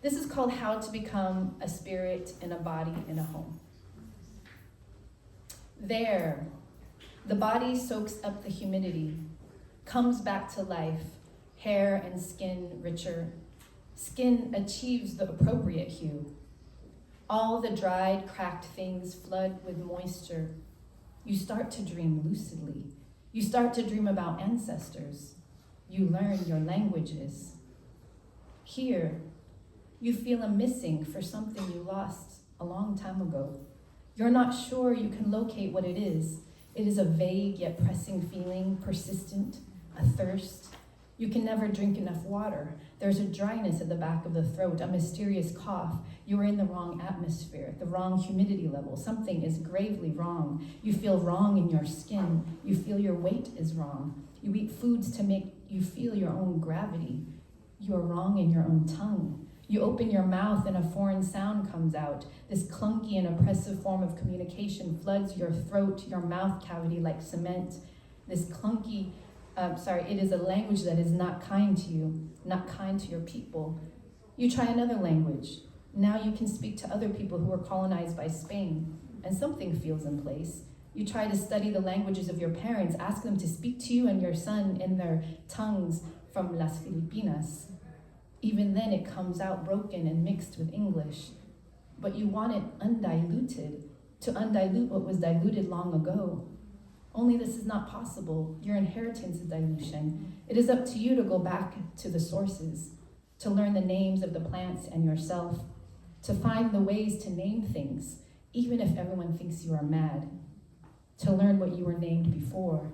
This is called How to Become a Spirit in a Body in a Home. There, the body soaks up the humidity, comes back to life, hair and skin richer. Skin achieves the appropriate hue. All the dried, cracked things flood with moisture. You start to dream lucidly. You start to dream about ancestors. You learn your languages. Here, you feel a missing for something you lost a long time ago. You're not sure you can locate what it is. It is a vague yet pressing feeling, persistent, a thirst. You can never drink enough water. There's a dryness at the back of the throat, a mysterious cough. You are in the wrong atmosphere, the wrong humidity level. Something is gravely wrong. You feel wrong in your skin. You feel your weight is wrong. You eat foods to make you feel your own gravity. You are wrong in your own tongue. You open your mouth and a foreign sound comes out. This clunky and oppressive form of communication floods your throat, your mouth cavity like cement. This clunky, it is a language that is not kind to you, not kind to your people. You try another language. Now you can speak to other people who were colonized by Spain, and something feels in place. You try to study the languages of your parents, ask them to speak to you and your son in their tongues from Las Filipinas. Even then it comes out broken and mixed with English. But you want it undiluted, to undilute what was diluted long ago. Only this is not possible. Your inheritance is dilution. It is up to you to go back to the sources, to learn the names of the plants and yourself, to find the ways to name things, even if everyone thinks you are mad, to learn what you were named before.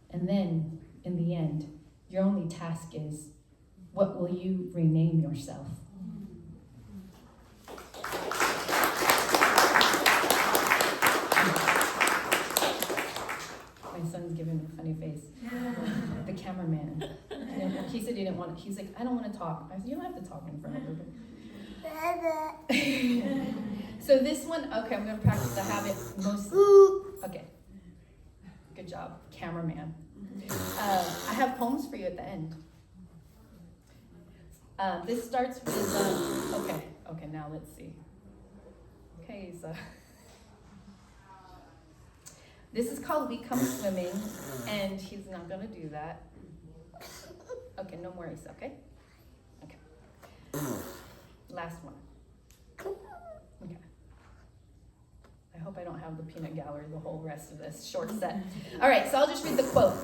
And then, in the end, your only task is, what will you rename yourself? My son's giving me a funny face. The cameraman. He said he didn't want to. He's like, I don't want to talk. I said, you don't have to talk in front of everybody. So this one, okay, I'm going to practice the habit most. Okay. Good job, cameraman. I have poems for you at the end. This starts with, okay, now let's see. Okay, so. This is called We Come Swimming, and he's not gonna do that. Okay, no worries, okay? Okay. Last one. Okay. I hope I don't have the peanut gallery the whole rest of this short set. All right, so I'll just read the quote.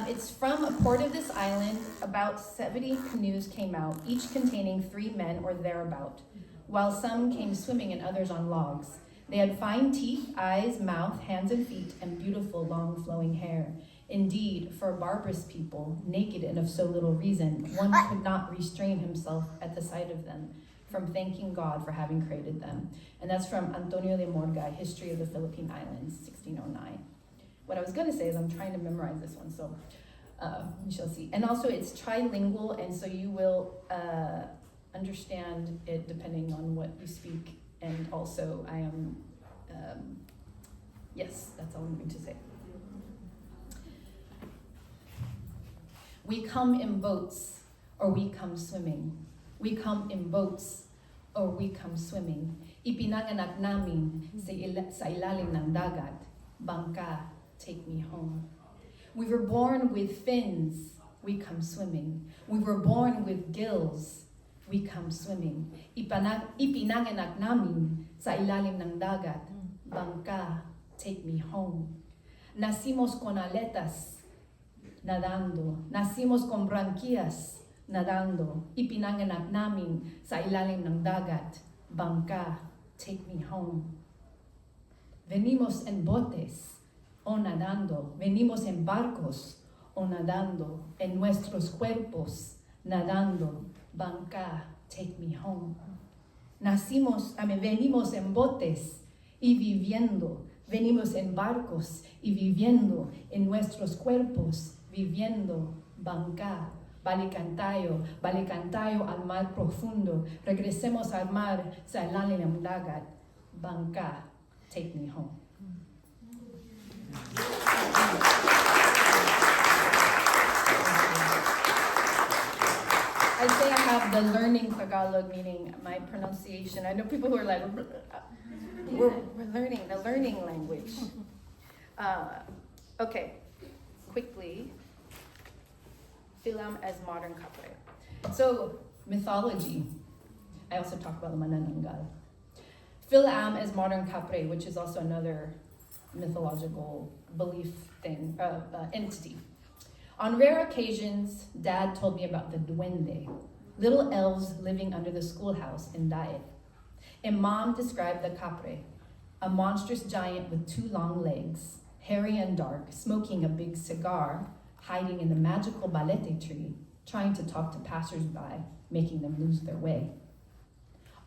It's from a port of this island. About 70 canoes came out, each containing 3 men or thereabout, while some came swimming and others on logs. They had fine teeth, eyes, mouth, hands and feet, and beautiful long flowing hair. Indeed, for barbarous people, naked and of so little reason, one could not restrain himself at the sight of them from thanking God for having created them. And that's from Antonio de Morga, History of the Philippine Islands, 1609. What I was going to say is I'm trying to memorize this one, so we shall see. And also it's trilingual, and so you will understand it depending on what you speak. And also I am, yes, that's all I'm going to say. We come in boats, or we come swimming. We come in boats, or we come swimming. Ipinanganak namin sa ilalim ng dagat. Bangka, take me home. We were born with fins, we come swimming. We were born with gills, we come swimming. Ipinanganak namin sa ilalim ng dagat. Bangka, take me home. Nacimos con aletas, nadando. Nacimos con branquias, nadando. Ipinanganak namin sa ilalim ng dagat. Bangka, take me home. Venimos en botes o nadando. Venimos en barcos o nadando. En nuestros cuerpos, nadando. Bangka, take me home. Venimos en botes y viviendo. Venimos en barcos y viviendo. En nuestros cuerpos, viviendo. Bangka, balicantayo al mar profundo. Regresemos al mar, sa ilalim ng dagat. Bangka, take me home. say I have the learning Tagalog, meaning my pronunciation. I know people who are like, we're learning the learning language. Okay, quickly. Film as modern kapre. So, mythology. I also talk about the manananggal. Film as modern kapre, which is also another mythological belief thing, entity. On rare occasions, Dad told me about the duende, little elves living under the schoolhouse in Daet. And Mom described the kapre, a monstrous giant with 2 long legs, hairy and dark, smoking a big cigar, hiding in the magical balete tree, trying to talk to passersby, making them lose their way.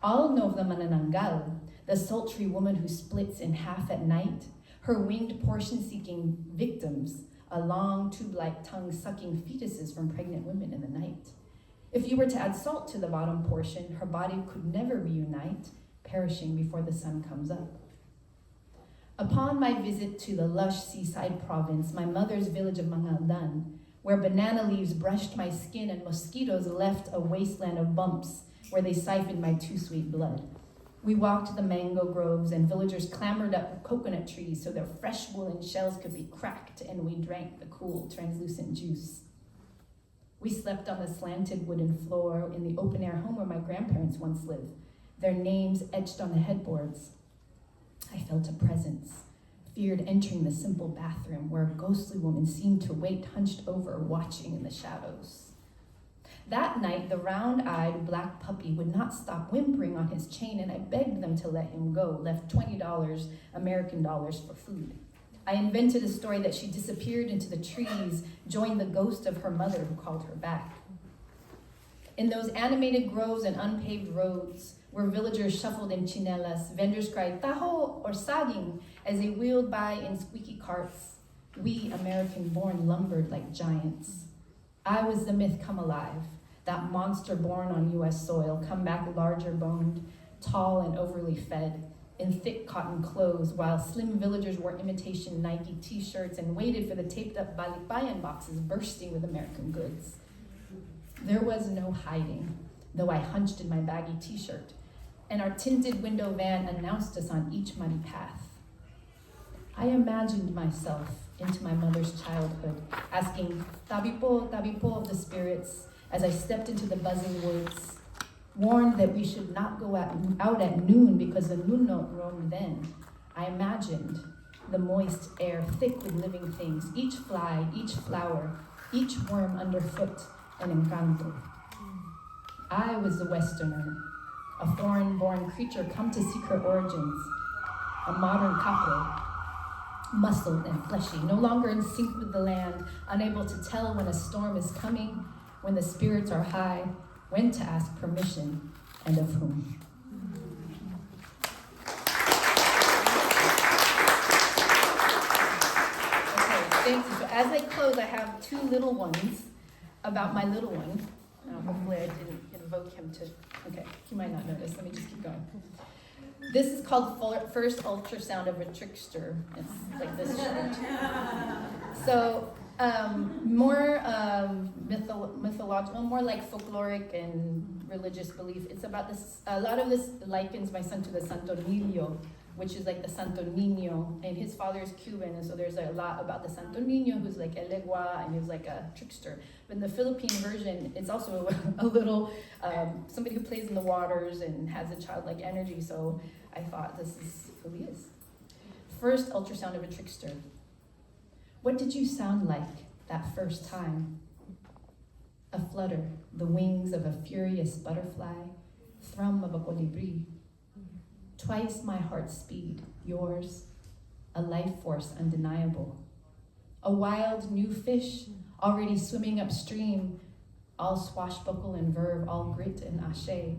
All know of the manananggal, the sultry woman who splits in half at night, her winged portion-seeking victims, a long tube-like tongue sucking fetuses from pregnant women in the night. If you were to add salt to the bottom portion, her body could never reunite, perishing before the sun comes up. Upon my visit to the lush seaside province, my mother's village of Mangaldan, where banana leaves brushed my skin and mosquitoes left a wasteland of bumps where they siphoned my too sweet blood. We walked the mango groves and villagers clambered up coconut trees so their fresh woolen shells could be cracked, and we drank the cool, translucent juice. We slept on the slanted wooden floor in the open-air home where my grandparents once lived, their names etched on the headboards. I felt a presence, feared entering the simple bathroom where a ghostly woman seemed to wait hunched over, watching in the shadows. That night, the round-eyed black puppy would not stop whimpering on his chain, and I begged them to let him go, left $20 American dollars for food. I invented a story that she disappeared into the trees, joined the ghost of her mother who called her back. In those animated groves and unpaved roads, where villagers shuffled in chinelas, vendors cried taho or saging as they wheeled by in squeaky carts, we American-born lumbered like giants. I was the myth come alive, that monster born on US soil, come back larger boned, tall and overly fed, in thick cotton clothes, while slim villagers wore imitation Nike t-shirts and waited for the taped up balikbayan boxes bursting with American goods. There was no hiding, though I hunched in my baggy t-shirt, and our tinted window van announced us on each muddy path. I imagined myself into my mother's childhood, asking tabi po of the spirits as I stepped into the buzzing woods, warned that we should not go out at noon because the nuno roamed then. I imagined the moist air thick with living things, each fly, each flower, each worm underfoot, an encanto. I was the Westerner, a foreign-born creature come to seek her origins, a modern kapre, muscled and fleshy, no longer in sync with the land, unable to tell when a storm is coming, when the spirits are high, when to ask permission, and of whom. Okay, thank you. So as I close, I have 2 little ones about my little one. Hopefully I didn't invoke him to, okay, he might not notice. Let me just keep going. This is called First Ultrasound of a Trickster. It's like this short. So, more mythological, more like folkloric and religious belief. It's about this, a lot of this likens my son to the Santo Niño, which is like the Santo Niño, and his father is Cuban, and so there's a lot about the Santo Niño, who's like elegua, and he's like a trickster. But in the Philippine version, it's also a little, somebody who plays in the waters and has a childlike energy, so I thought this is who he is. First ultrasound of a trickster. What did you sound like that first time? A flutter, the wings of a furious butterfly, thrum of a colibri. Twice my heart's speed, yours, a life force undeniable. A wild new fish, already swimming upstream, all swashbuckle and verve, all grit and ashe.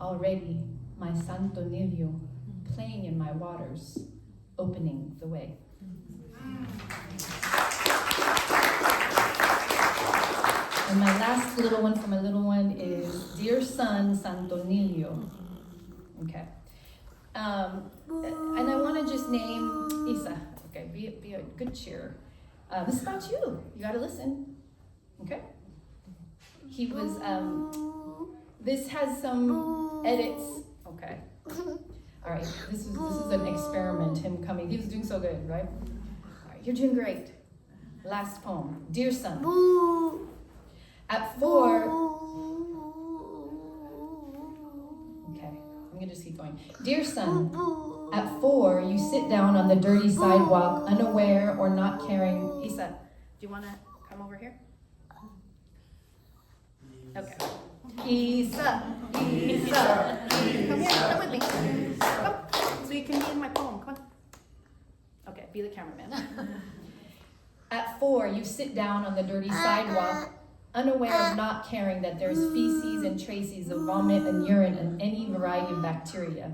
Already, my Santo Niño, playing in my waters, opening the way. And my last little one from a little one is, Dear Son, Santo Niño. Okay. And I want to just name Isa. Okay, be a good cheer. This is about you. You got to listen. Okay? He was, this has some edits. Okay. All right, this is an experiment, him coming. He was doing so good, right? All right, you're doing great. Last poem. Dear son. At 4. Okay, I'm gonna just keep going. Dear son, at 4, you sit down on the dirty sidewalk, unaware or not caring. Isa, do you wanna come over here? Okay. Isa. Come here, come with me. Come. So you can be in my poem, come on. Okay, be the cameraman. At 4, you sit down on the dirty sidewalk, unaware of not caring that there's feces and traces of vomit and urine and any variety of bacteria.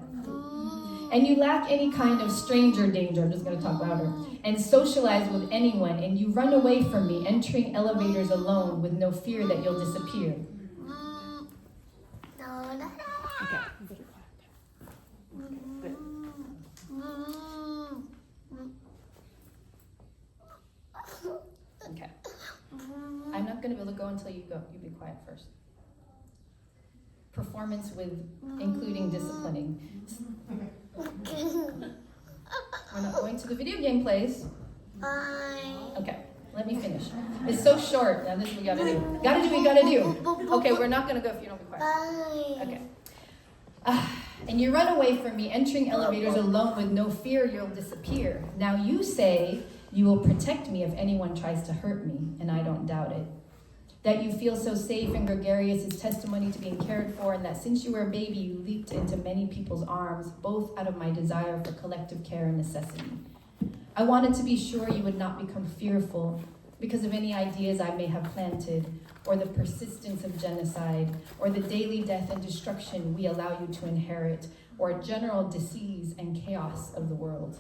And you lack any kind of stranger danger, I'm just gonna talk louder, and socialize with anyone, and you run away from me, entering elevators alone with no fear that you'll disappear. Okay. Good. Okay. I'm not going to be able to go until you go. You be quiet first. Performance with including disciplining. We're not going to the video game place. Okay, let me finish. It's so short. Now this is what we gotta do. Gotta do. Okay, we're not gonna go if you don't be quiet. Okay. And you run away from me, entering elevators alone with no fear you'll disappear. Now you say you will protect me if anyone tries to hurt me, and I don't doubt it. That you feel so safe and gregarious is testimony to being cared for, and that since you were a baby, you leaped into many people's arms, both out of my desire for collective care and necessity. I wanted to be sure you would not become fearful because of any ideas I may have planted, or the persistence of genocide, or the daily death and destruction we allow you to inherit, or general disease and chaos of the world.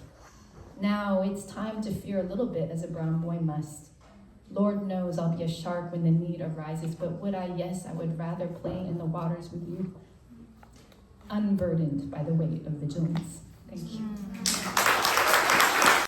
Now it's time to fear a little bit as a brown boy must. Lord knows I'll be a shark when the need arises, but would I? Yes, I would rather play in the waters with you, unburdened by the weight of vigilance. Thank you.